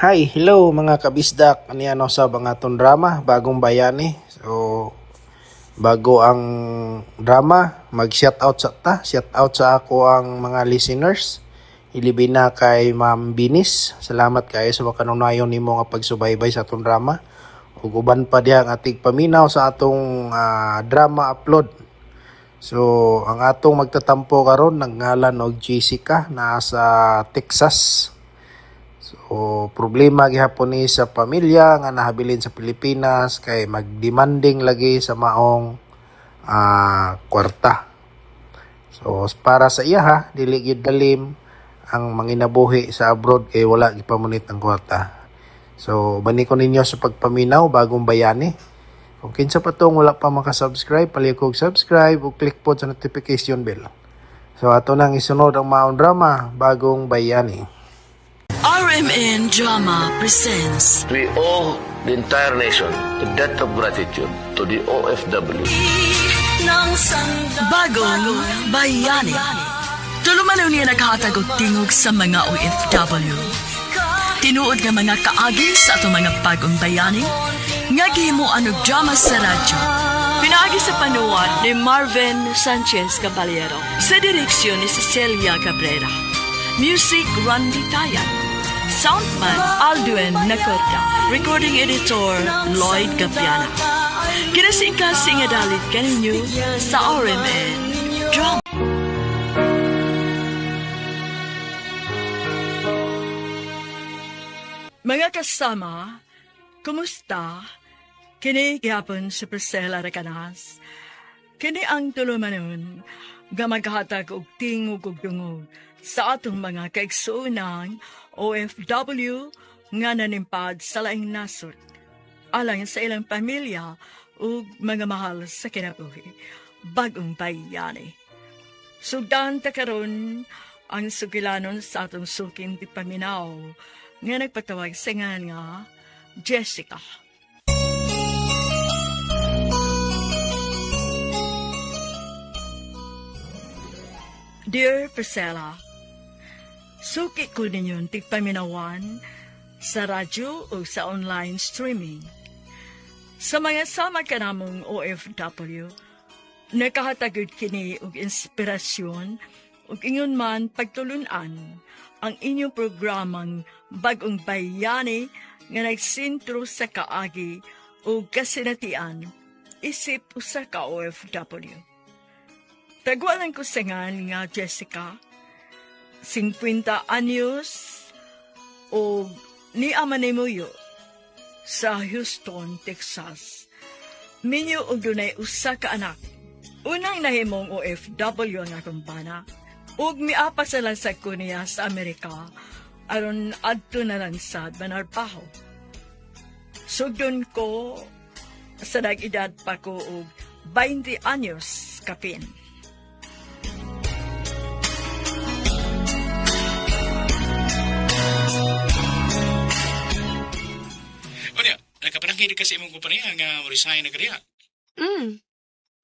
Hi, hello mga kabisdak. Ano sa mga ton drama, bagong bayani. So, bago ang drama, mag-shoutout shoutout sa ako ang mga listeners. Ilibin na kay Ma'am Binis. Salamat kayo sa makanunayon nimo nga pagsubaybay sa atong drama. Ug uban pa diha ang ating paminaw sa atong drama upload. So, ang atong magtatampo karon nagngalan og Jessica na sa Texas. So, problema gihapon ni sa pamilya nga nahabilin sa Pilipinas kay magdemanding lagi sa maong kwarta. So, para sa iya dili gyud dalim ang manginabuhi sa abroad kay wala gipamunit ang kwarta. So, bani ko ninyo sa pagpaminaw bagong bayani. Kung kinsa pa tong wala pa maka-subscribe, palikog subscribe ug click po sa notification bell. So, ato nang isunod ang maong drama bagong bayani. RMN Drama presents We owe the entire nation a debt of gratitude to the OFW. Bagong Bayani. Tulumanon niya naghatag og tingog sa mga OFW. Tinuod nga mga kaagi sa ato mga bagong bayani nga gihimuan og drama sa radyo. Pinaagi sa panuwat ni Marvin Sanchez Caballero sa direksyon ni Cecilia Cabrera. Music Randy Tayan. Soundman Alduen Nacorda. Recording editor Lloyd Gapiana. Kinasing-kasing nga dalit kaninyo sa RMN Drama. Mga kasama, kumusta? Kini gihapon si Priscilla Rekanas. Kini ang tulumanon nga maghatag og tingog ug dungog sa atong mga kaigsuunang OFW nga nanimpad sa laing nasod alang sa ilang pamilya ug mga mahal sa kinabuhi. Bagong bayani. Sugdan ta karon ang sugilanon sa atong suking ti paminaw nga nagpatawag sa nga Jessica. Dear Priscilla, suki ko ninyon tigpaminawan sa radyo o sa online streaming. Sa mga sama ka namong OFW, nakahatagod kini og inspirasyon ug ingon man pagtulunan ang inyong programang Bagong Bayani nga nagsintro sa kaagi o kasinatian isip usa ka OFW. Tagwalan ko sa nga Jessica, 50 anyos o ni Amanimuyo sa Houston, Texas. Minyo og dunay usa ka anak. Unang nahimong OFW ang akong bana. Ug miapa sa lansag ko niya sa Amerika aron adto na lansad manarpaho. Sugdon ko sa nag-edad pa ko og 20 anyos kapin. Nakapanangkid kasi imong kumpanya nga resign na kariya.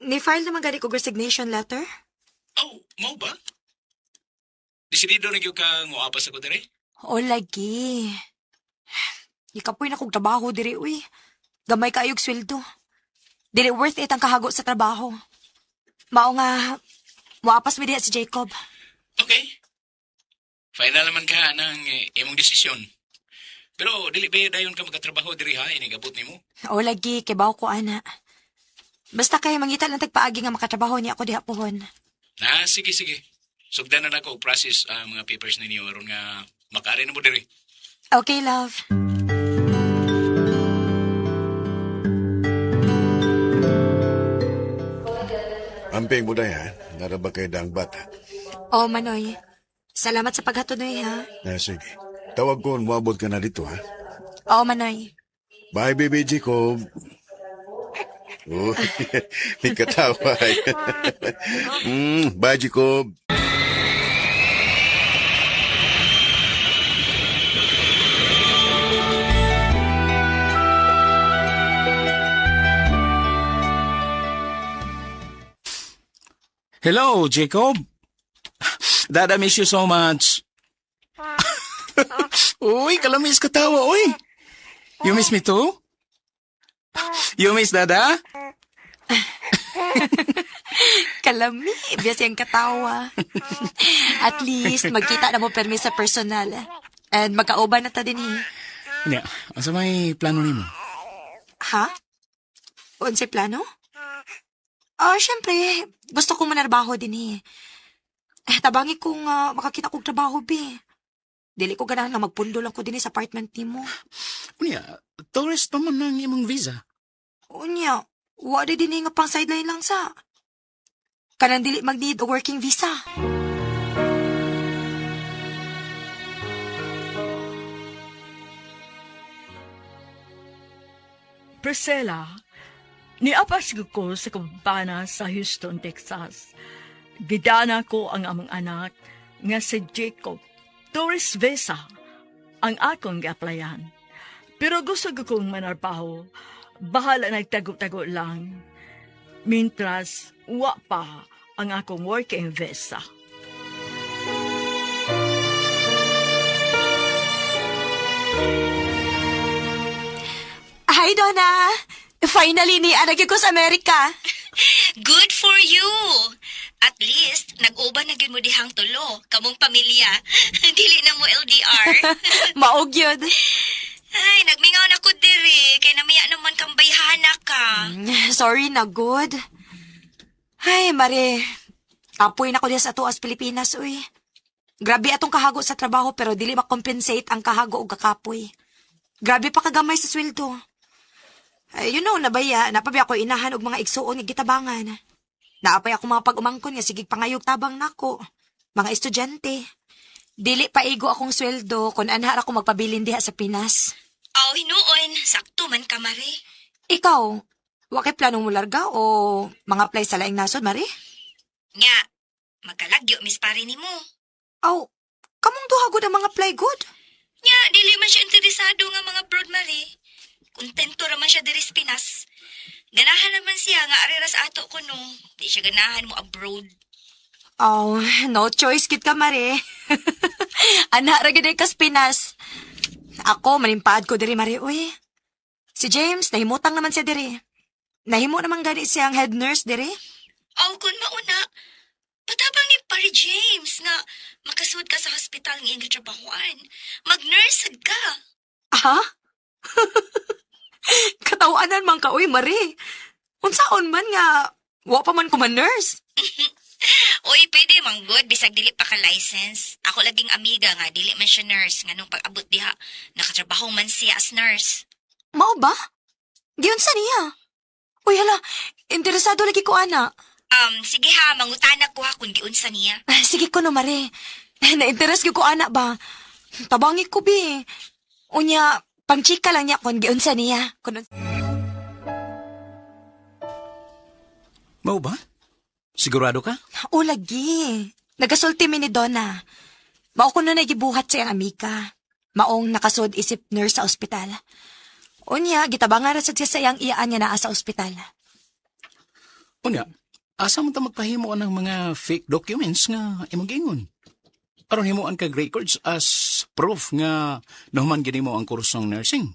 Ni-file naman gani ko resignation letter? Oh, mau ba? Desidido na gyud ka nguapas ako diri? O lagi. Ikapoy na kong trabaho diri, uy. Gamay kaayog sweldo. Dili worth it ang kahago sa trabaho. Mao nga, muapas mi diha si Jacob. Okay. Final naman ka ng imong desisyon. Pero dili ba dayon ka magkatrabaho diri ha, inigabot nimo? O lagi, kibaw ko ana. Basta kay mangita lang tagpaagi nga makatrabaho niya ako diha pohon. Sige. Sugdan na nako og process ang mga papers ninyo aron nga makaari na mo diri. Okay, love. Amping mo na yan. Naraba kayo daang bata. O, Manoy. Salamat sa paghatunoy, ha? Sige. Tawag ko, muabot ka na dito, ha? O, Manoy. Bye, baby Jacob. Oh, may katawa. Bye, Jacob. Hello, Jacob. Dad, I miss you so much. Uy, kalamis ka tawa, uy. You miss me too? You miss Dada? Kalami, biya siyang katawa. At least, magkita na mo permi sa personal. And magkauban na ta din Hindi, asa may plano nimo? Ha? Unsay plano? Syempre, gusto ko manarbaho din tabangi kong makakita kong trabaho, be. Dili ko ganahan nga magpundo lang ko din sa apartment nimo. Unya, tourist naman ng imong visa. Unya, wala din nga pang sideline lang sa. Kanang dili mag-need a working visa. Priscilla, niapas ko sa kumpana sa Houston, Texas. Gidana ko ang among anak nga si Jacob. Tourist visa ang akong gi-applyan. Pero gusto ko kong manarbaho. Bahala nagtago-tago lang. Mintras, wa pa ang akong working visa. Hi, Donna! Finally, ni anag ko sa Amerika. Good for you. At least, nag-uban na gyud mo dihang tulo, kamong pamilya. Dili na mo LDR. Maog yun. Ay, nagmingaw na ko diri, kay namiya naman kang bayhana ka. Sorry na, good. Ay, Mare. Apoy na ko diya sa tuas Pilipinas, uy. Grabe atong kahago sa trabaho pero dili makompensate ang kahago o kakapoy. Grabe pa kagamay sa sweldo. Ay, nabaya, napabi ako inahan og mga igsuon nga gitabangan. Naapay ako mga pag-umangkon nga sigig pangayog tabang nako. Mga estudyante. Dili pa igo akong sweldo kung anhar ako magpabilin diha sa Pinas. Aw, hinuon, sakto man ka, Mare. Ikaw, wakay planong mo larga o mga apply sa laing nasod, Mari? Nga, magkalagyo, Miss Pare ni mo. Aw, kamong duha gud ang mga apply good? Nga, dili man siya interesado nga mga abroad, Mare. Kontento raman siya diri sa Pinas. Ganahan naman siya nga areras ato ko no. Di siya ganahan mo abroad. Oh, no choice kit ka, Mari. Anak ra gid kas Pinas. Ako manimpad ko diri, Mari, uy. Si James nahimutang naman siya diri. Nahimo naman gani siyang head nurse diri. Aw, kun mauna, patabang ni Pare James nga makasud ka sa hospital ng iyong trabahoan. Mag-nurse ka. Ha? Katawanan man ka, uy, Mari. Unsaon man nga, wa pa man ko man nurse. Uy, pwede mang good, bisag dili pa ka license. Ako laging amiga nga, dili man siya nurse. Nga nung pag-abot diha, nakatrabaho man siya as nurse. Mao ba? Giyon sa niya. Uy, hala, interesado lagi ko, ana. Sige ha, mangutana ko ha kung giunsa niya. Sige ko no, Mari. Na-interest ko, ana ba? Tabangi ko, bi. Unya, pang-chika lang niya kung giunsa niya. Mau ba? Sigurado ka? O, lagi. Nagasulti mi ni Donna. Mao ko na nagibuhat sa iyang amika. Maong nakasud isip nurse sa ospital. Unya, gitabangan ra sad siya sa iyang iyaan niya naa sa ospital. Unya, asa mo ta magpahimo ng mga fake documents nga imong gingon? Aron himuan kag records as proof nga nahuman gini mo ang kursong nursing.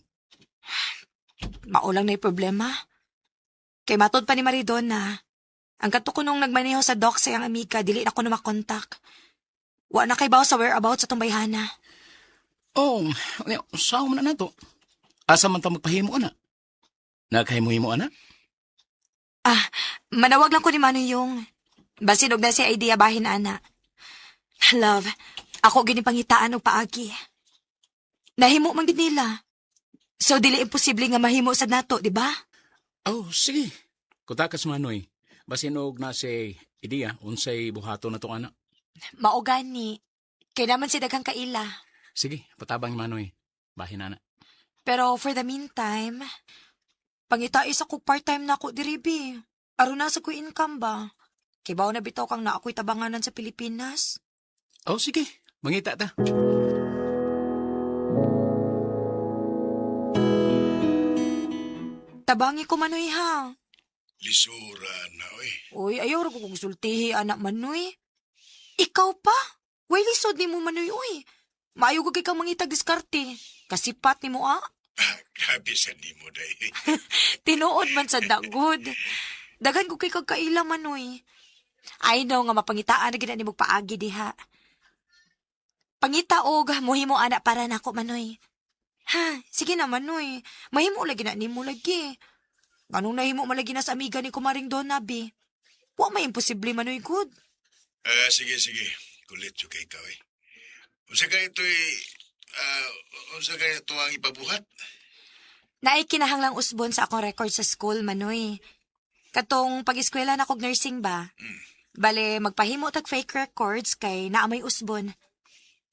Maulang na yung problema. Kay matod pa ni Maridona, ang kato ko nung nagmaneho sa doc sa iyang amika, dili na ko na makontak. Wa na kay baw sa whereabouts sa tumbayhana. Oh, unya, sao man na nato? Asa man ta magpahimo ana? Nagahimo-himo ana? Manawag lang ko ni Manuyong. Basin og na si idea bahin, ana. Love, ako ginipangitaan og paagi. Nahimo man gid nila. So dili imposible nga mahimo sad nato, di ba? Oh, sige. Kutakas manoy. Basin og na si ideya unsay buhato na to ana. Mao gani. Kay naman si daghang kaila. Sige, patabang manoy. Bahin ana. Pero for the meantime, pangitais ako part-time na ako diribi. Aron na sa ko income ba? Kay bawo na bitaw kang na ako'y tabanganan sa Pilipinas. Oh, sige. Mangita ta. Tabangi ko, Manoy, ha? Lisura na, oy. Uy, ayaw ra ko kong sultihi, anak Manoy. Ikaw pa? Way lisod ni mo, Manoy, uy. Maayo ko kay kang mangitag diskarte. Kasipat ni mo, Grabe sa nimo, day. Tinuod man sa dagod. Dagan ko kay kagkaila, Manoy. I know nga mapangitaan na gina ni mo paagi diha. Pangita og mohimo anak para nako, Manoy. Ha, sige na, Manoy. Mahimo lagi na nimo lagi. Anong nahimo malagi na sa amiga ni Kumaring Donabi? Wa may imposible, Manoy, good. Sige. Kulit yung kay ikaw, eh. Unsa ka ito'y... unsa ka ito ang ipabuhat? Naay kinahanglang usbon sa akong record sa school, Manoy. Katong pag-eskwela na kog nursing ba? Bale, magpahimo tag fake records kay naamay usbon.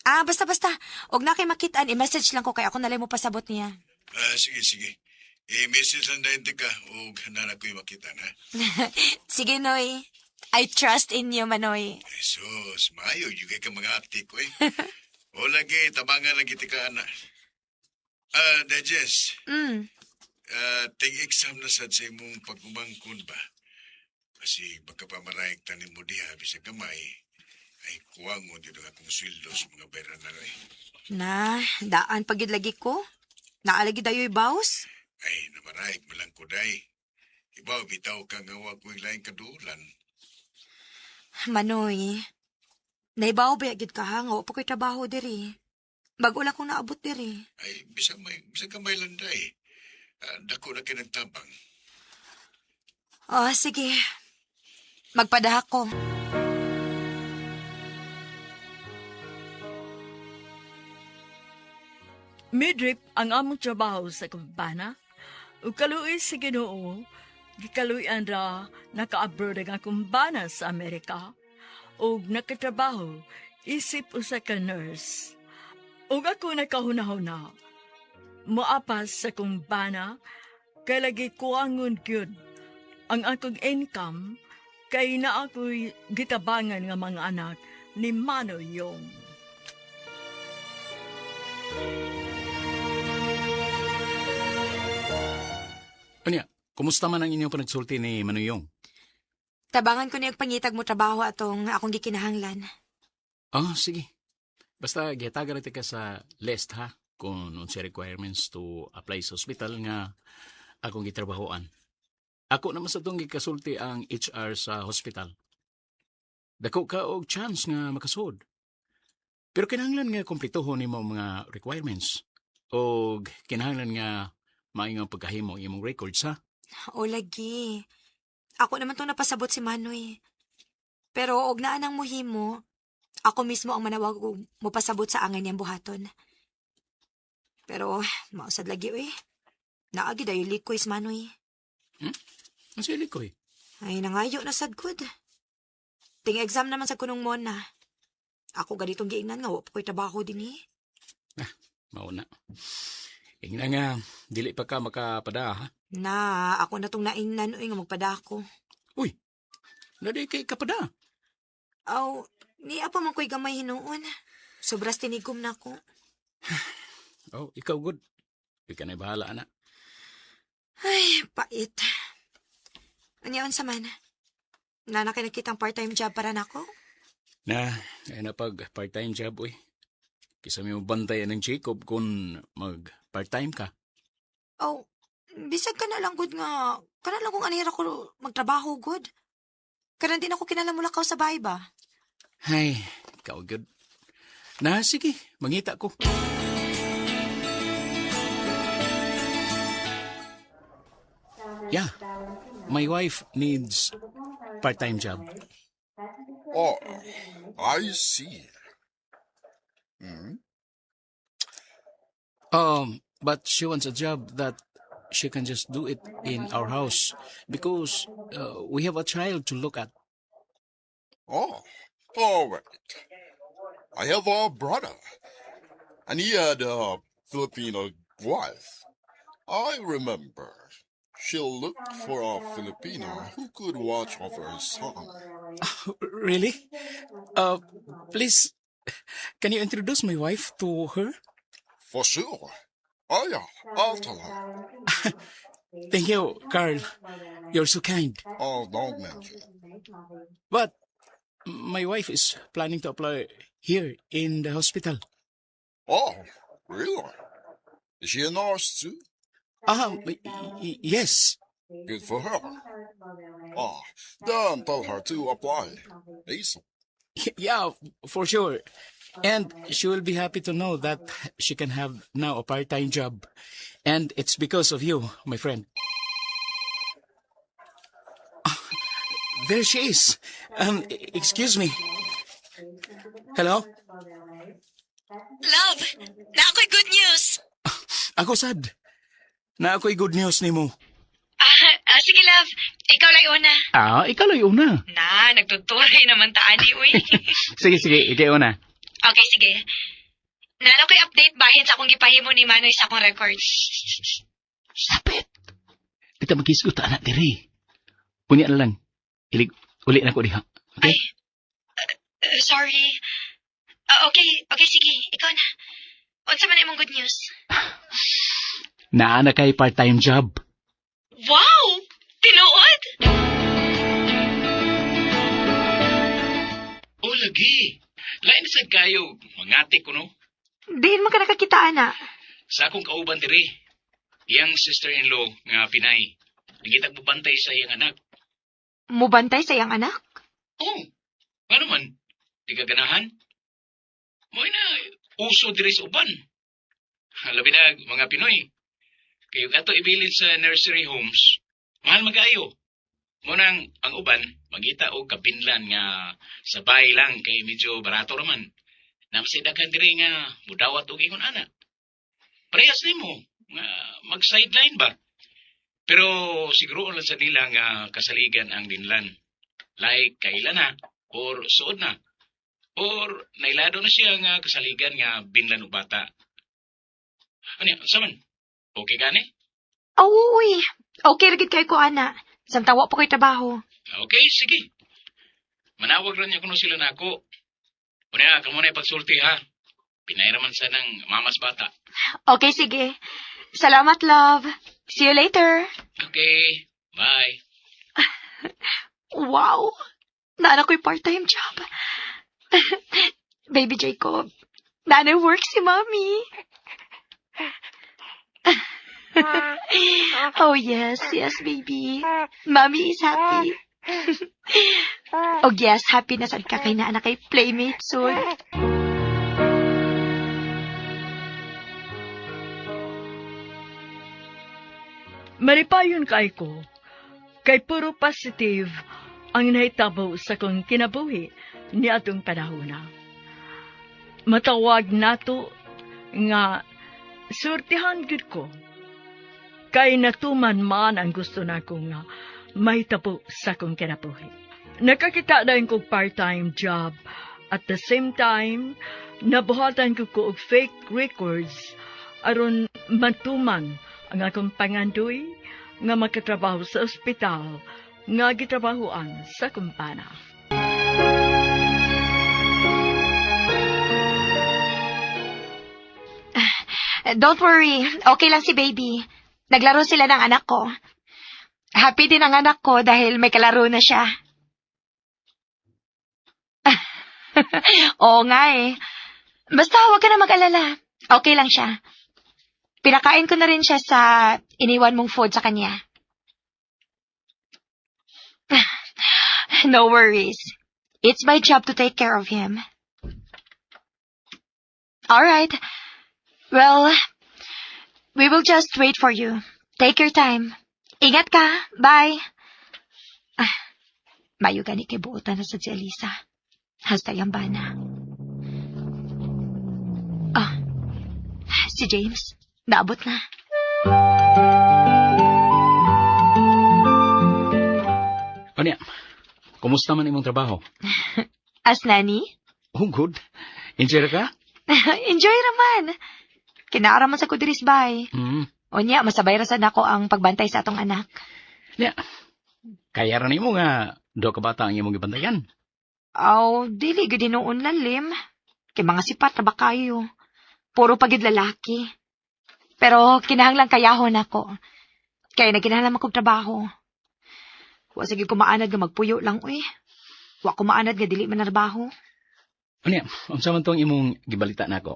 Basta. Og na kay makitaan, i-message lang ko kay ako nalay mo pasabot niya. Sige. I-message lang dahil ka o hananak ko yung makita na. Sige, Noy. I trust in you, Manoy. Jesus, maayo, yung kay ka mga ati ko, eh. O lagi, tabangan lagi tika na. Dajes, ting exam na sad sa imong pagkumangkon ba? Kasi baka pa marayag tanin mo diha, bisa kamay, ay kuwang mo dito akong sweldo sa mga pera na rin. Na, daan pagid lagi ko. Naalagi dayo'y bawas. Ay, namarayag mo lang ko, day. Ibaw, bitaw ka nga wag ko ilaing kadulan. Manoy, naibaw ba yagid ka ha? Nga pa ko'y trabaho diri. Bago lang kong naabot diri. Ay, bisa kamay lang, day. Dako na kinagtabang. Sige. Magpadahak ko. Midrip ang among trabaho sa kumpana. Ug kaluoy sa Ginoo, gikaluyan ra naka-abroad ang kumpana sa Amerika. Ug nakatrabaho isip usa ka nurse. Ug ako nakahuna-huna. Moapas sa kumpana kay lagi kuangon gyud ang akong income kay na ako'y gitabangan nga mga anak ni Mano Yong. Anya, kumusta man ang inyong panagsulti ni Manuyong? Tabangan ko niyag pangitag mo trabaho atong akong gikinahanglan. Sige. Basta gitaga ka sa list ha kung unsa requirements to apply sa hospital nga akong gitrabahoan. Ako naman sa itong gikasulti ang HR sa hospital. Dako ka og chance nga makasud. Pero kinahanglan nga kumpletuhon nimo mga requirements og kinahanglan nga maayong pagkahimo imong records ha. O lagi. Ako naman itong napasabot si Manoy. Pero og naa nang muhimo, ako mismo ang manawag og mopasabot sa angay niyang buhaton. Pero mausad lagi Naagi dayo likoy si Manoy. Ang sili ko eh. Ay nangayo na sad good. Ting exam naman sa kunong mona. Ako ganitong giingnan nga wa pa ko'y trabaho din Mauna. Ingna nga, dili pa ka makapada ha. Na, ako na tong naingnan nga magpadako. Uy, nadi kay kapada. Aw, ni apa man ko'y gamay hinuon. Sobras tinigom na ko. Ikaw good. Ika na'y bahala na. Ay, pait. Anyaon sa man? Nana kay nakitang part-time job para nako? Ay na pag part-time job uy. Kisa mo bantayan ng Jacob kung mag part-time ka. Oh, bisag ka na lang good nga. Kana lang kung anira ko magtrabaho good. Kana din ako kinalamulakaw sa bahay ba? Ay, ikaw good. Sige, mangita ko. Yeah, my wife needs part-time job. Oh, I see. But she wants a job that she can just do it in our house because we have a child to look at. Oh, all right. I have a brother, and he had a Filipino wife. I remember. She'll look for a Filipino who could watch over her son. Really? Please, can you introduce my wife to her? For sure. Oh yeah, I'll tell her. Thank you, Carl. You're so kind. Oh, don't mention. But my wife is planning to apply here in the hospital. Oh, really? Is she a nurse too? Yes. Good for her. Ah, then tell her to apply. ASAP. Yeah, for sure. And she will be happy to know that she can have now a part-time job. And it's because of you, my friend. There she is. Excuse me. Hello? Love, na ako'y good news. Ako sad. Na ako'y good news ni mo. Sige love, ikaw lang una. Ikaw lang una. Na, nagtuturay naman taani, uy. Sige, ikaw una. Okay, sige. Nalo ko'y update bahin sa akong gipahimo ni Manoy sa akong records. Sapit. Kita magkisgot anak diri. Punya na lang. Uli na ko diha. Okay? Sorry. Okay, sige. Ikaw na. Unsa man imong good news? Naa na kay part-time job. Wow! Tinuod? O lagi. Lain sa kayo. Mangati ko no. Diin mo ka nakakita, ana. Sa akong kauban diri. Iyang sister-in-law nga Pinay. Nagitag bubantay sa iyang anak. Mubantay sa iyang anak? Oh, ano man? Di ka ganahan? Mo'y na uso diri sa uban. Labi na mga Pinoy. Kayo ato ibilin sa nursery homes. Mahal mag-ayo. Munang ang uban, magita o kapinlan nga sabay lang kay medyo barato raman. Namasidakan diri nga mudawat og ingon ana. Parehas nimo nga mag-sideline ba? Pero siguro lang sa nila nga kasaligan ang dinlan. Like kailan na or suod na. Or nailado na siya nga kasaligan nga binlan og bata. Ano saman? Okay gani? Uy, okay lagi kay ko, ana. Samtawa po ko'y trabaho. Okay, sige. Manawag rin niya kuno sila na ako. Una, kamo na ipagsulti ha. Pinay naman sa ng mamas bata. Okay, sige. Salamat, love. See you later. Okay, bye. Wow! Nana ko'y part-time job. Baby Jacob, nana work si Mommy. Oh, yes, baby. Mommy is happy. Oh, yes, happy na sad ka kay nana kay playmate soon. Maripayon kay ko, kay puro positive ang nahitabo sa kong kinabuhi ni atong panahona. Matawag nato nga surtihan gud ko, kay natuman man ang gusto nako nga mahitabo sa kong kinabuhi. Nakakita na kong part-time job, at the same time, nabuhatan ko og fake records aron matuman ang akong pangandoy nga makatrabaho sa ospital nga gitrabahoan sa kumpana. Don't worry, okay lang si baby. Naglaro sila ng anak ko. Happy din ang anak ko dahil may kalaro na siya. Oo nga eh. Basta huwag ka na mag-alala. Okay lang siya. Pinakain ko na rin siya sa iniwan mong food sa kanya. No worries. It's my job to take care of him. Alright. Well, we will just wait for you. Take your time. Ingat ka. Bye. Mayo gani kay buotan na sa si Elisa. Hasta yung bana. Si James. Naabot na. O niya, kumusta man imong trabaho? As nani? Oh, good. Enjoy ka? Enjoy raman. Kinaaraman sa kudiris bay. O niya, masabay rasan ako ang pagbantay sa atong anak. Niya, kaya rin mo nga do ka bata ang imong gibantayan. Dili gudi noon lalim. Kay mga sipat na ba kayo? Puro pagid lalaki. Pero kinahanglang kayahon ako. Kaya nagkinahanglan akong trabaho. Wa sige kumaanad nga magpuyo lang, uy. Wa kumaanad nga dili man na trabaho. Ano yan? Ang saman tong imong gibalita na ako.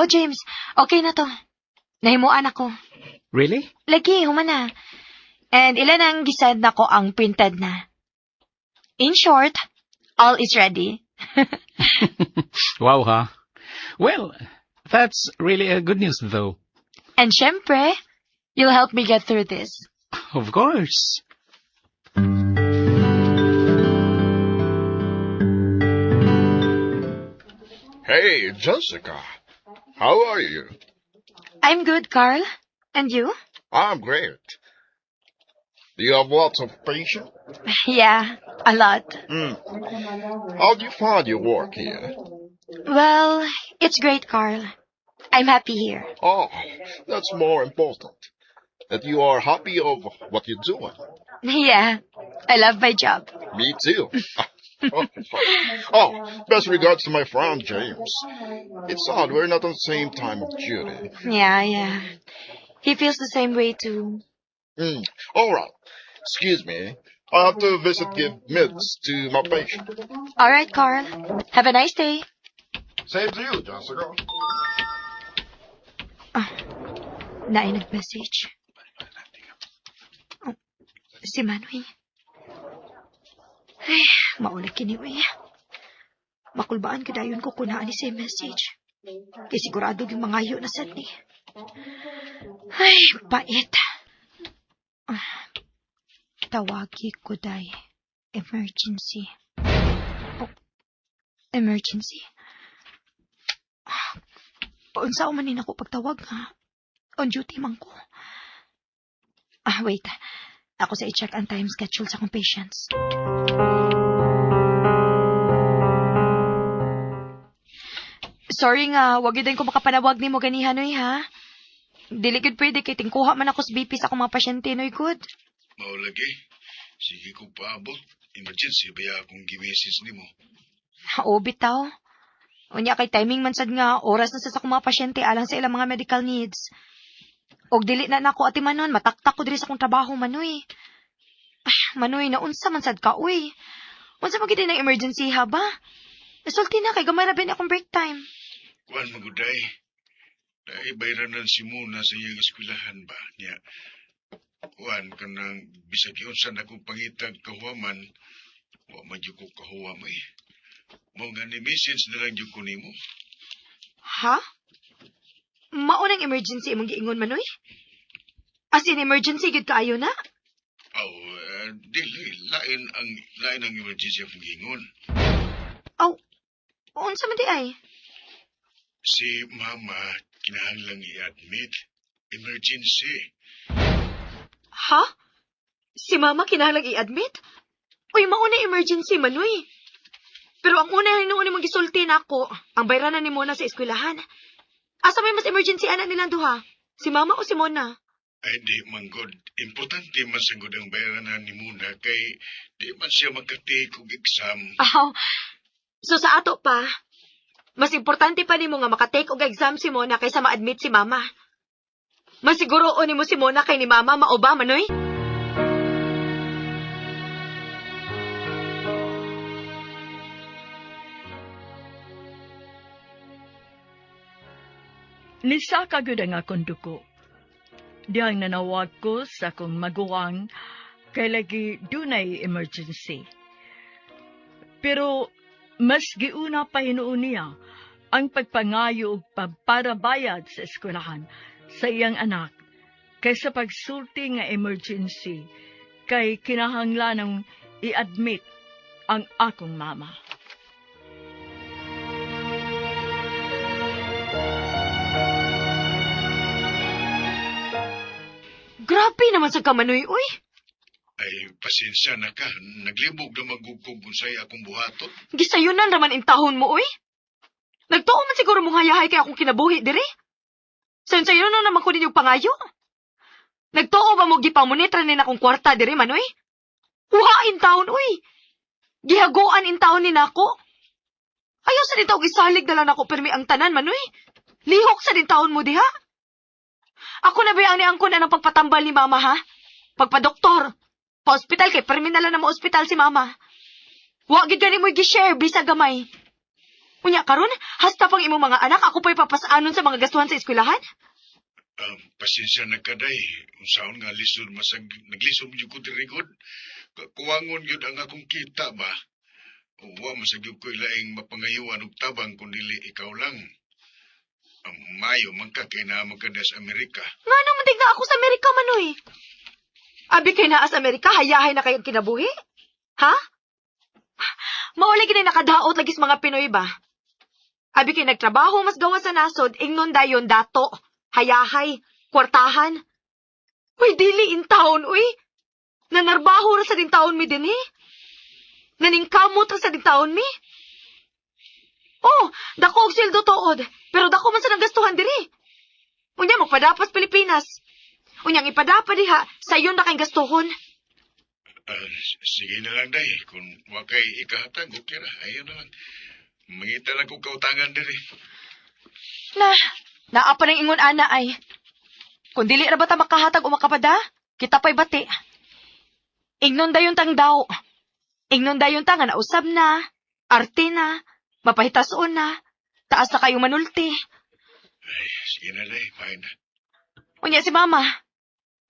James. Okay na to. Nahimuan ako. Really? Lagi, humana. And ilan ang gisend na ko ang printed na. In short, all is ready. Wow, huh? Well, that's really a good news, though. And syempre, you'll help me get through this. Of course. Hey, Jessica. How are you? I'm good, Carl. And you? I'm great. Do you have lots of patience? Yeah, a lot. How do you find your work here? Well, it's great, Carl. I'm happy here. Oh, that's more important. That you are happy of what you're doing. Yeah, I love my job. Me too. Oh, best regards to my friend James. It's odd we're not on the same time of duty. Yeah. He feels the same way too. All right. Excuse me. I have to give meds to my patient. All right, Carl. Have a nice day. Same to you, Jessica. Naay nag-message. Oh, si Manoy. Ay, maulag kini, uy. Makulbaan ka dayon ko kunaan ni sa message. Kaya sigurado yung mangayo na sad ni. Ay, pait. Tawagi ko day. Emergency. Oh, emergency? Unsa manin ako pagtawag, ha? On duty man ko. Wait. Ako sa i-check ang time schedule sa akong patients. Sorry nga, wag yun ko makapanawag ni mo ganihan, noy, ha? Dili gud pwede kay tingkuha man ako sa BP sa akong mga pasyente, noy, good. Maulagi. Sige ko paabot. Emergency baya akong gimesis ni mo. Oo, bitaw. Unya kay timing man sad nga, oras na sa akong mga pasyente alang sa ilang mga medical needs. Og dili na nako ati manon, mataktak ko diri sa akong trabaho, Manoy. Manoy, naunsa man sad ka, uy. Unsa man gid ng emergency ha ba? Nasulti na kay gamay ra ben akong break time. Kuan maguday. Dahil bayranan si Muna sa iyang eskwelahan ba? Niya, kuan ka nang bisag unsa na kong pangitag kahuaman, wa madyo ko kahuam eh. Mao nga ni message na lang yung ko nimo. Ha? Maunang emergency imong giingon, Manoy? As in emergency gid kaayo na? Dili, lain ang emergency akong gingon. Unsa man di ay? Si Mama, kinahanglang i-admit. Emergency. Ha? Si Mama kinahanglang i-admit? Uy, mauna emergency, Manoy. Pero ang una hinuon mong gisulti na ako, ang bayranan ni Mona sa eskwelahan. Asa may mas emergency anak nilang duha? Si Mama o si Mona? Ay, di man god. Importante man sagod ang bayranan ni Muna kay di man siya magka-take og exam. So sa ato pa, mas importante pa nimo nga makatake og exam si Mona kaysa ma-admit si Mama. Mas siguro nimo si Mona kay ni Mama maoba, Manoy? Nisa kagud ang akong duko. Diyang nanawag ko sa akong maguwang kay lagi dunay emergency. Pero mas giuna pa hinuon niya ang pagpangayo ug pagparabayad sa eskwelahan sa iyang anak kaysa pagsulti nga emergency kay kinahanglanong i-admit ang akong mama. Grabe naman sa kamanoy, uy. Ay, pasensya na ka. Naglibog na magugkog unsay akong buhaton. Gisayunan raman intahon mo, uy. Nagtuo man siguro mong hayahay kay akong kinabuhi, dire. Sayunan naman ko ninyong pangayo. Nagtuo ba mo gipamonitra ni akong kwarta, dire, Manoy? Huhain taon, uy. Gihaguan in taon ni nako. Ayaw sa din taong isalig na lang ako permi ang tanan, Manoy. Lihok sa din taon mo, diha. Ako na bayang ni angkon na ng pagpatambal ni Mama, ha? Pagpadoktor. Pa-hospital kay permi na lang na mo ospital si Mama. Huwag gid gani mo i-share, bisa gamay. Unya karon, hasta pang imong mga anak ako pa'y papasaanon sa mga gastuhan sa eskwelahan? Pasensya na ka, day. Unsaon nga lisod masag naglisod yun ko dirigod. Kuwangon yun ang akong kita ba? Uwa masagyog ko'y laing mapangayuan og tabang kung dili ikaw lang. Ang mayo man ka kay na magkada sa Amerika. Nga naman dig na ako sa Amerika, Manoy. Abi kay naa sa Amerika, hayahay na kayong kinabuhi? Ha? Mauli gini nakadaot lagi sa mga Pinoy ba? Abi kay nagtrabaho mas gawa sa nasod, ingnon dayon dato, hayahay, kwartahan. Uy, dili in taon, uy. Nanarbaho ra sa din taon mi din eh. Naningkamot ra sa din taon mi. Oh, dako og sweldo tuod, pero dako man sa nagastuhan diri. Unya magpadapas Pilipinas. Unyang ipadapa diha, sayon na kay gastuhon. Sige na lang, day. Kung wakay ikahatag, okay ra. Ayaw na lang. Mangita lang kong kautangan diri. Naapa ng ingon ana ay. Kung dili ra ba ta makahatag o makapada, kita pa'y bati. Ingnon dayon tang daw. Ingnon dayon ta nga nausab na, arte na, mapahitason na, taas na kayong manulti. Ay, sige na, day. Fine na. Unya si mama,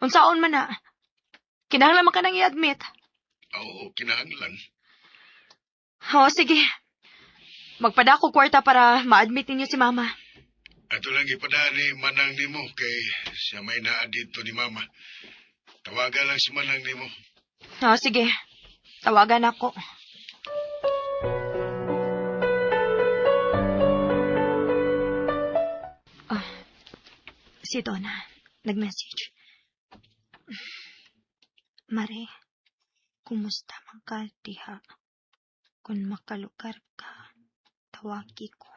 unsaon man na. Kinahanglan man ka nang i-admit. Oo, kinahanglan. O, sige. Magpadako kwarta para ma-admit ninyo si mama. Ato lang ipadaan ni Manang nimo kay siya may naa dito ni Mama. Tawagan lang si Manang nimo. O, sige. Tawagan ako. Si Donna, nag-message. Mare, kumusta man ka diha? Kung makalugar ka, tawagi ko.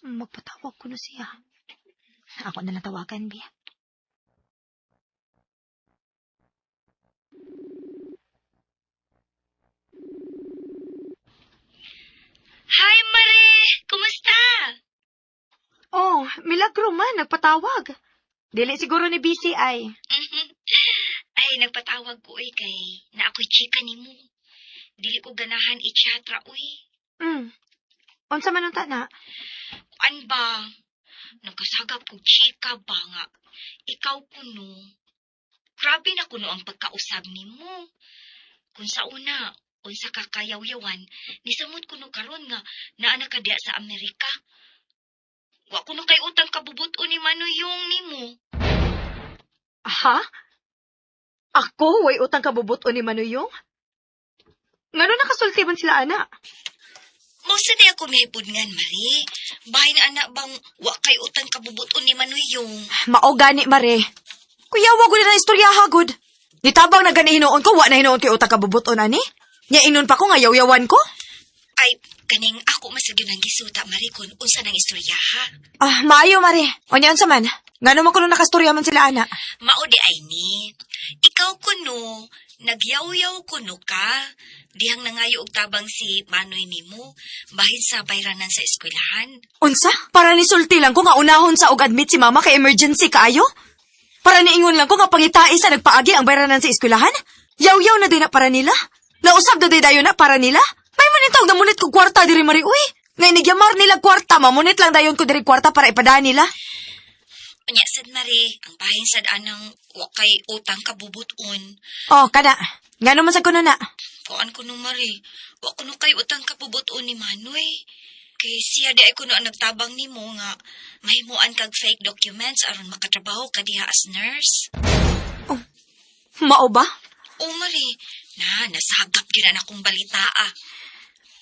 Magpatawag ko na siya. Ako na lang tawagan, Bia. Hi, Mare! Kumusta? Oh, milagro man, nagpatawag. Dili siguro ni BCI. Ay, nagpatawag ko, kay na ako'y chika ni mo. Dili ko ganahan i-chatra, Unsa man unta na? An ba? Nagkasagap ko chika ba nga? Ikaw kuno. Grabe na kuno ang pagkausab ni mo. Kung sa una, unsa ka kayaw-yawan, nisamot kuno karon nga naa ka diya sa Amerika. Wa kuno kay utang kabubuton ni Manuyong nimo. Ha? Ako, way utang kabubuton ni Manuyong? Ngano nakasulti man sila, ana? Mausa di ako mahipudngan, Mari. Bahin anak bang wa kay utang kabubuton ni Manuyong. Mao gani, Mare. Kuya, wag ko na istorya hagod. Nitabang na gani hinoon ko, wa na hinoon kay utang kabubuton, ani? Nya inon pa ko nga yaw-yawan ko? Ay, kaning ako masagyo ng gisuta, Mari, kung unsa ng istorya, ha? Maayo, Mare. O niyan sa man. Ngano man kuno nakastorya man sila, ana? Mao di ay ni. Ikaw kuno, nagyaw-yaw kuno ka. Dihang nangayo og tabang si Manoy nimo, bahin sa bayranan sa eskwelahan. Unsa? Para ni sulti lang ko nga unahon sa og-admit si mama kay emergency kaayo? Para niingon lang ko nga pangitai sa nagpaagi ang bayranan sa eskwelahan? Yaw-yaw na din na para nila? Nausab na dayo na para nila? May manitawag na munit ko kwarta diri, Mari, uy. Ngayon nagyamar nila kwarta, mamunit lang dayon ko diri kwarta para ipadaan nila. Unya sad, Mari, ang bahin sad anang wa kay utang kabubuton. Oh, kada. Ngano man sa kuno na? Kuan kuno, Mari, wa kuno kay utang kabubuton ni Manoy. Kay siya di ay kuno ang nagtabang nimo nga mahimuan kag fake documents aron makatrabaho ka diha as nurse. Mao ba? O, Mari, nasagap gyud na akong balita,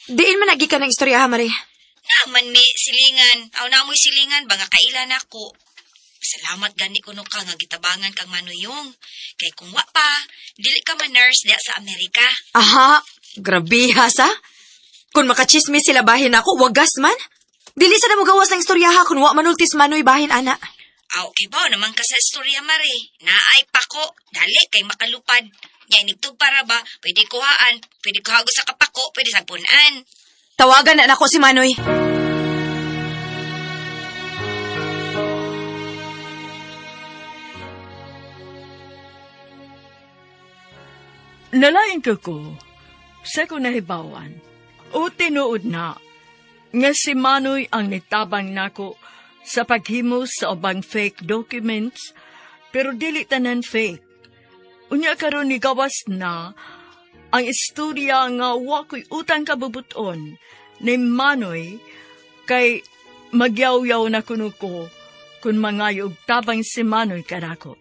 Diin man nagi ka ng istorya, ha, Mari. Naman may silingan. Aw na mo'y silingan ba nga kailan ako. Salamat gani kuno ka nga gitabangan kang Manuyong. Kay kung wa pa, dili ka man nurse diya sa Amerika. Aha, grabe ha sa. Kung makachismis sila bahin ako, wagas man. Dili sa na mo gawas ng istorya ha kung wa manultis Manoy bahin, ana. Aw, okay ba? Naman ka sa istorya, Mari. Naay pa ko. Dali kay makalupad. Yan, nagtug para ba? Pwede kuhaan. Pwede kuhago sa kapako. Pwede sa punan. Tawagan na ako si Manoy. Nalain ka ko sa ko nahibawan. O tinuod na, nga si Manoy ang nitabang nako sa paghimo sa ubang fake documents, pero dili tanan fake. Unya karon ni gawas na ang istorya nga wa ko'y utang kabubuton ni Manoy kay magyaw-yaw na kuno ko kung mangayog tabang si Manoy karako.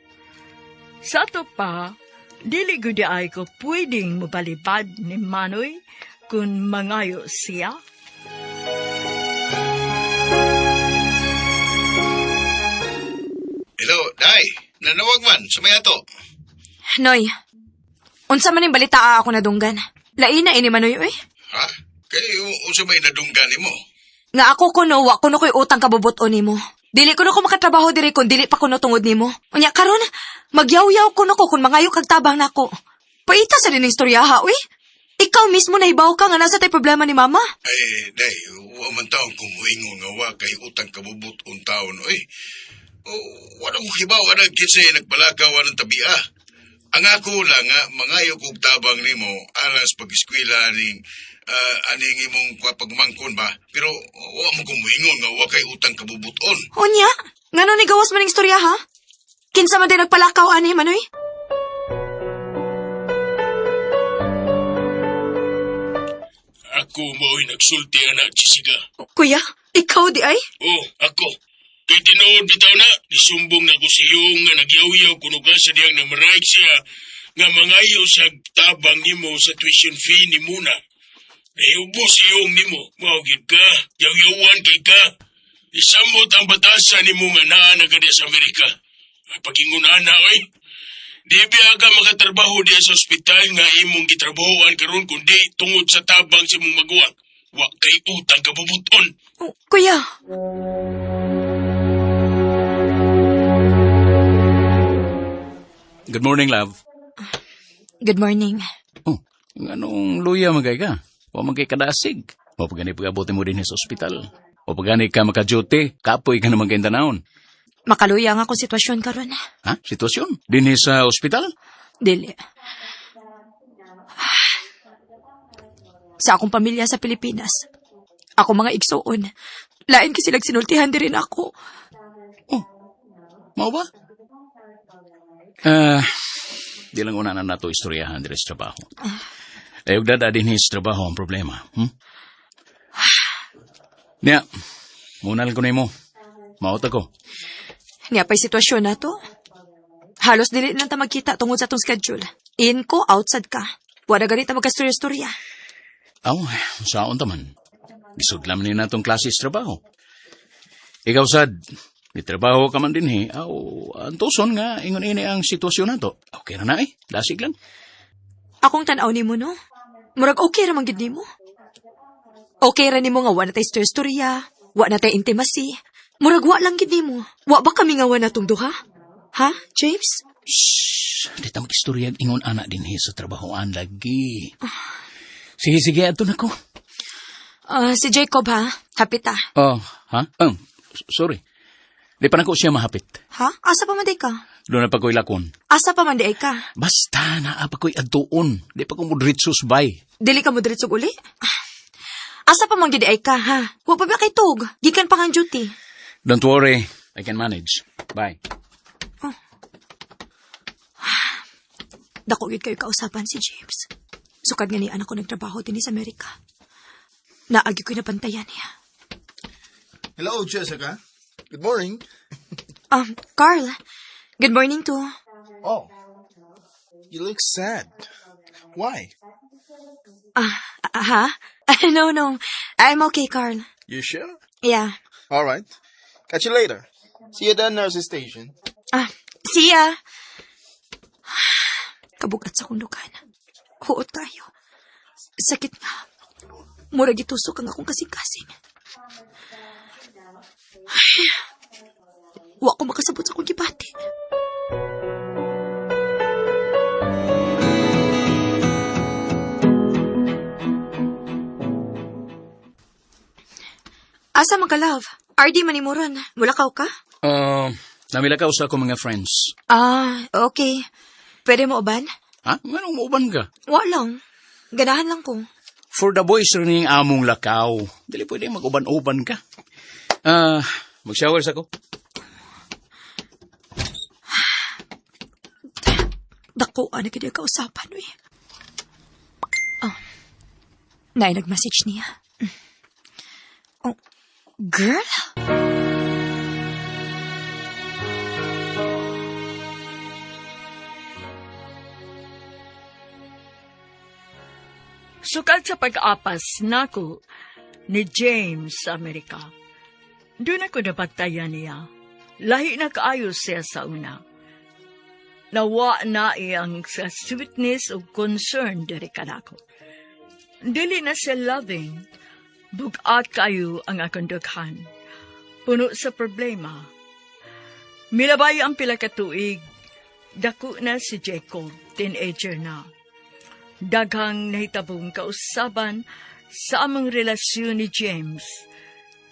Sa ato pa, dili gudi ay ko pwedeng mabalibad ni Manoy kung mangayo siya. Hello, Day. Nanawag man, sumayato. Noy, unsa man yung balita ako nadunggan. Lain na ini Manoy, uy. Ha? Kaya unsa may nadunggan mo? Nga ako kuno, wa kuno ko'y utang kabubuton nimo. Dili kuno ko makatrabaho diri kung dili pa kuno tungod nimo. Unya karon, magyaw-yaw kuno ko kung mangayo kag tabang nako. Paita sa din istorya ha, uy. Ikaw mismo nahibaw ka nga nasa tay problema ni mama. Ay, Day, wa man taong kumuingon nga wa kay utang kabubuton taon, oy. Wala ko hibaw na kisay nagbalakaw ng tabia. Ang ako lang nga, mangayo kong tabang nimo alas pag-eskwela ning aning imong pagmangkon ba. Pero wa mo kumuingon nga wa kay utang kabubuton. Unya, ngano ni gawas man ning istorya ha? Kinsa man din nagpalakaw ani Manoy? Ako mao'y nagsulti, anak, Jessica. Kuya, ikaw di ay? Oh, ako. Kay tinuod bitaw na, nisumbong na ko sa iyo nga nagyaw-yaw kuno ka sa diyang namarayag siya nga mangayo sa tabang nimo sa tuition fee ni Muna. Naiubos iyong nimo, maugid ka, yaw-yawan kay ka. Isamot ang batasan nimo nga naa na ka sa Amerika. Pagingunan na, oy. Di biya ka makatrabaho diya sa ospital nga imong gitrabahoan karon kundi tungod sa tabang sa imong maguwang. Wa kay utang kabubuton. Oh, kuya. Good morning, love. Good morning. Oh, anong luya magay ka? O magay kadasig? O pagani pag-abuti mo din sa ospital? O pagani ka maka-duty? Kapoy ka naman kayong tanawon. Makaluya nga akong sitwasyon karon. Ha? Sitwasyon? Din sa ospital? Dili. Sa akong pamilya sa Pilipinas, ako mga igsoon, lain kasi nagsinultihan din rin ako. Mao ba? Di lang una na nato istoryahan din sa trabaho. Ayog dada din sa trabaho ang problema. Niya, muna lang ko na mo. Maot ako. Nga pa'y sitwasyon na to. Halos dili lang ta magkita tungod sa tong schedule. In ko, outside ka. Wala ganit na magkastorya-storya. Aw, saon taman. Gisudlam ni natong klase sa trabaho. Ikaw sad, may trabaho ka man din Aw, antoson nga, ingon ini ang sitwasyon na to. Okay na eh, dasig lang. Akong tanaw ni mo, no? Murag okay ra man gid nimo. Okay ra nimo nga wa na tay storya, wa na tay intimacy. Murag wa lang gid nimo. Wa ba kami nga wa natong duha? Ha, James? Shhh, di ta mag-istorya ingon anak din sa trabahoan lagi. Sige, ato na ko. Si Jacob, ha? Hapit, ha? Oh, ha? Sorry. Di pa na ko siya mahapit. Ha? Asa pa man di ka? Doon na pa ko'y lakon. Asa pa man di ay ka? Basta na pa ko'y adtuon. Di pa ko mudritsos bay. Dili ka mo diretsog uli? Asa pa man gid ay ka, ha? Wa pa ba kay tug? Gikan pa kang duty. Don't worry. I can manage. Bye. Dako gid kayo kausapan si James. Sukad nga ni anak ko nagtrabaho din sa Amerika. Naagi ko'y nabantayan niya. Hello, Jessica. Good morning. Carl. Good morning too. Oh, you look sad. Why? Ha? No. I'm okay, Carl. You sure? Yeah. All right. Catch you later. See you at the nurse's station. See ya. Kabugat sa kundukan. Huot kayo. Sakit nga. Murag itusok ang akong kasing-kasing. Wa ko makasabot sa akong gibati. Asa man ka, love? RD manimuron. Mulakaw ka? Namilakaw sa ako mga friends. Okay. Pwede mo uban? Ha? Anong mauban ka? Wa lang. Ganahan lang ko. For the boys rin yung among lakaw. Dili pwede mag-uban-uban ka. Mag-shower sa ko. Dako, ano ka niya kausapan, uy. Oh. Nay, nag-message niya. Oh, girl? Sukad sa pag-apas nako ni James sa Amerika. Doon ako napagtayan niya. Lahi na kaayos siya sa una. Nawa na iyang sa sweetness o concern diri kanako. Dili na siya loving. Bugat kayo ang akong dughan. Puno sa problema. Milabay ang pila ka tuig. Dako na si Jacob, teenager na. Daghang nahitabong kausaban sa among relasyon ni James.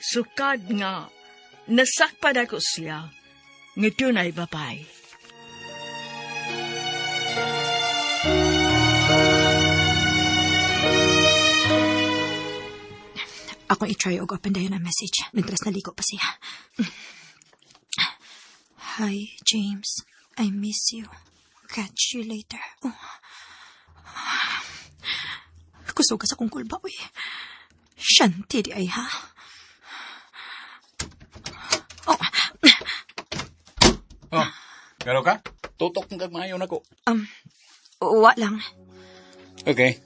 Sukad nga, nasakpad ako siya. Ngito na'y babay. Ako i-try og open dayon ang message. Mintras naliko pa siya. Hi, James. I miss you. Catch you later. Oh. Kusog ka sa kong kulba, uy. Shanti di ay, ha? Oh. Oh, pero ka? Tutok ng kagmayo na ko. Wa lang. Okay.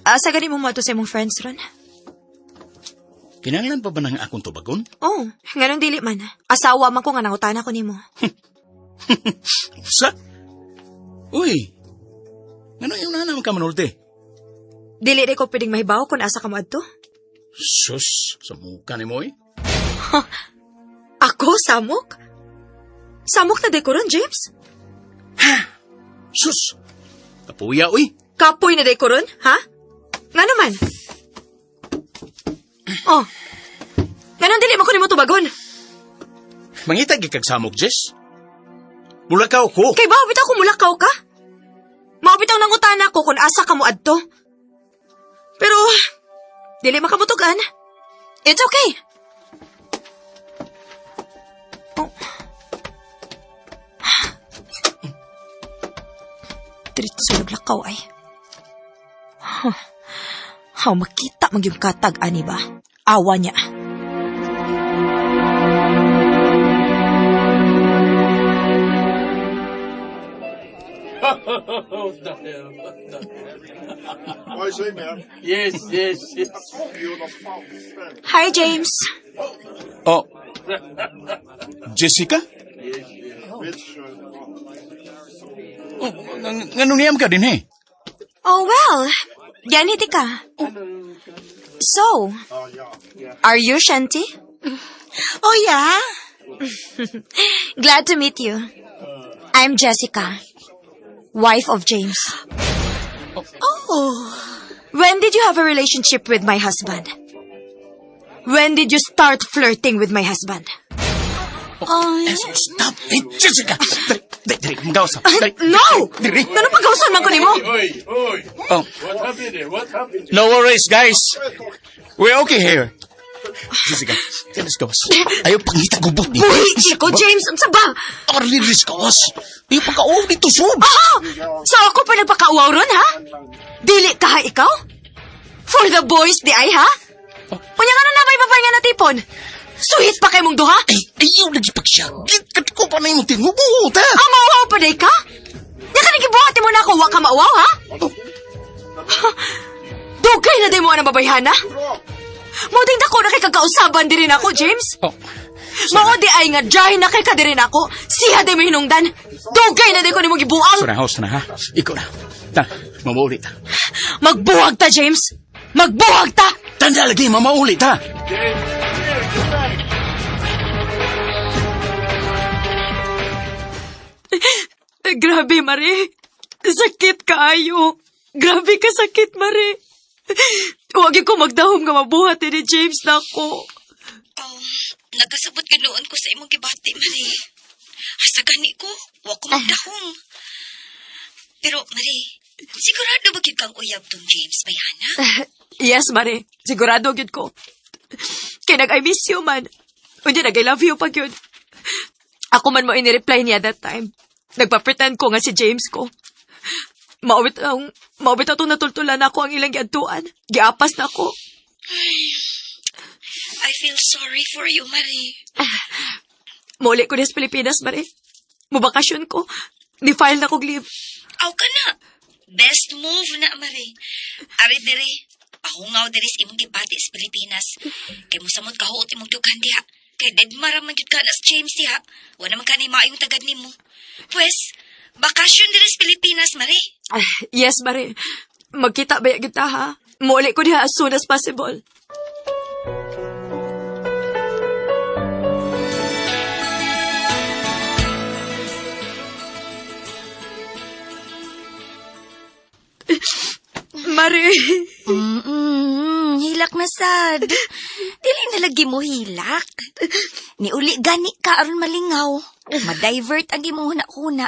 Asa gani mo mato sa imong friends ron? Kinahanglan pa ba ng akong tubagon? Oh, ganun dili man. Asawa man ko nga nangutana ko nimo. Sa? Uy! Ano yung nanam ka manulti? Dili rin ko pwedeng mahibaw kung asa ka mo adto. Sus, sa muka ni mo eh. Ako, Samok? Samok na dekoron, James? Sus! Kapuya, uy! Kapoy na dekoron, ha? Nga naman. Oh, ganun dili man ko nimo tubagon. Mangitag kag samok, Jess. Mulakaw ko. Kay ba, bitaw ko mulakaw ka? Maubitaw nangutana ko kung asa ka mo adto. Pero, dili makabutugan. It's okay. Oh. Dito sa naglakaw ay. How makita magyong katag, ani ba? Awa niya. I say, man. Yes. Hi, James. Oh. Jessica? Oh, nganong niyam ka din, eh? Oh, well. Ganiti ka. So, are you Shanti? Oh, yeah? Glad to meet you. I'm Jessica, wife of James. Oh. When did you have a relationship with my husband? When did you start flirting with my husband? Stop it, Jessica! Dali, magawas. No! Ganun pag-gawsan man ko nimo? Oy. Oh. What happened? No worries, guys. We're okay here. Jessica, let's go. Ayaw pangita gubot ni. Uy, Chico, James, ang saba! Arli, let's go. Ayaw pagka-uw dito, sub. So ako pa nagpakauaw ron, ha? Dili ka ha, ikaw? For the boys, di ay, ha? Kunya nga na may babay nga natipon. Sweet pa kay mong duha? Ay, ayaw lagi pagsiyagit. Kat ko pa na yung tinubuot, ha? Ang mauaw pa day ka? Di ka nagibuhati mo na ako, wa ka mauaw, ha? Dugay na day mo ang babayhana? Muting dako na kay kagkausaban di rin ako, James. Oh. Mao di ay nga dry na kay ka di rin ako. Siya di may hinungdan. Dugay na di ko ni mo gibuang. House na, ha? Ikaw na. Ta, mamaulit, ha? Magbuwag ta, James. Magbuwag ta! Tanda lagi, mamaulit, ha? Grabe, Mare. Sakit kaayo. Grabe ka sakit, Mare. Huwag ko magdahom nga mabuhat ni James na ako. Oh, nagkasabot ganoon ko sa imong gibati, Mari. Asa gani ko, wa ko magdahong. Pero, Mari, Sigurado ba gyud kang uyab tong James Bayana? Yes, Mare. Sigurado gyud ko. Kaya nag-I miss you man. Unya nag-I love you pa gyud. Ako man mo ini-reply niya that time. Nagpa-pretend ko nga si James ko. Maubit atong natultulan ako ang ilang giadtuan. Giapas na ako. I feel sorry for you, Marie. Muli ko sa Pilipinas, Mare. Mubakasyon ko. Ni-file na kog leave. Aw ka na. Best move na, Marie. Ari diri. Pahungaw diri sa imong gibati sa Pilipinas. Kay mo samot kahuot imong dughan diha. Kay dagmara man jud ka na sa James diha. Wa naman ka ni maayong tagad nimo. Pues, bakasyon diri sa Pilipinas, Marie. Yes, Mare. Magkita ba kita, ha? Muli ko diha as soon as possible. Mare. Hilak na sad. Dili na lagi mo hilak. Ni uli gani ka aron malingaw. Ma-divert ang imong huna-huna.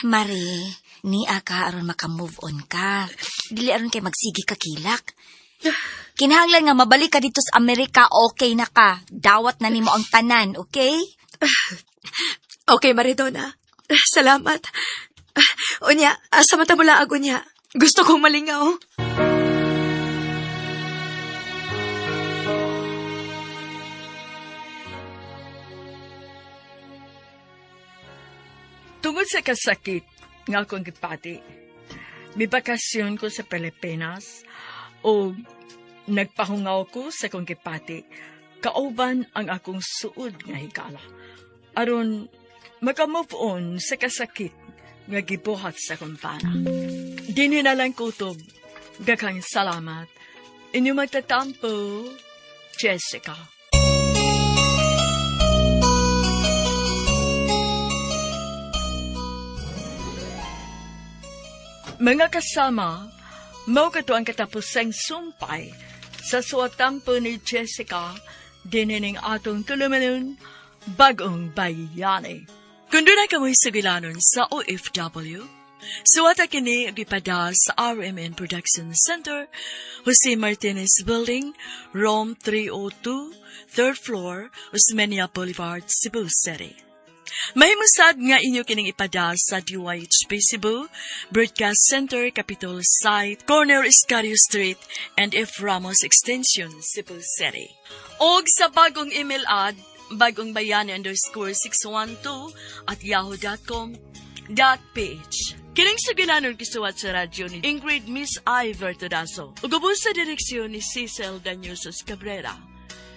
Mare, ni ka aron maka-move on ka. Dili aron kay magsigi ka kilak. Kinahanglan nga mabalik ka dito sa Amerika, okay na ka. Dawat na nimo ang tanan, okay? Okay, Maridona. Salamat. Unya, asa mata mula ako niya. Gusto kong malingaw. Tungod sa kasakit nga akong gipati, may bakasyon ko sa Pilipinas o nagpahungaw ko sa akong gipati, kauban ang akong suod nga higala. Aron maka-move on sa kasakit nga gibuhat sa akong pana. Dini na lang kutob, gakang salamat. Inyo magtatampo, Jessica. Mga kasama, mao kato ang katapusang sumpay sa suwatampo ni Jessica dinining atong tulumanon bagong bayani. Kung doon ay kamoy sugilanon sa OFW, suwata kini gipada sa RMN Production Center, Jose Martinez Building, Rome 302, 3rd floor, Osmeña Boulevard, Cebu City. Mahimusad nga inyo kining ipada sa DYHP Cebu, Broadcast Center, Capitol Site, Corner Iscario Street, and F. Ramos Extension, Cebu City. Og sa bagong email ad, bagongbayani_612@yahoo.com.ph. Kining sugilanon kisuwat sa radyo ni Ingrid Miss I. Vertudaso. Ugubos sa direksyon ni Cecil Daniusos Cabrera.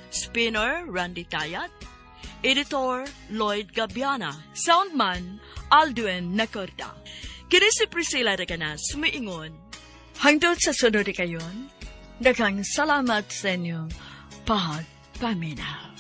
Spinner, Randy Tayat. Editor, Lloyd Gabiana. Soundman, Alduen Nacorda. Kini si Priscilla Reganas, sumiingon. Hangtod sa sunod kayon, daghang salamat sa inyo, pagpaminaw.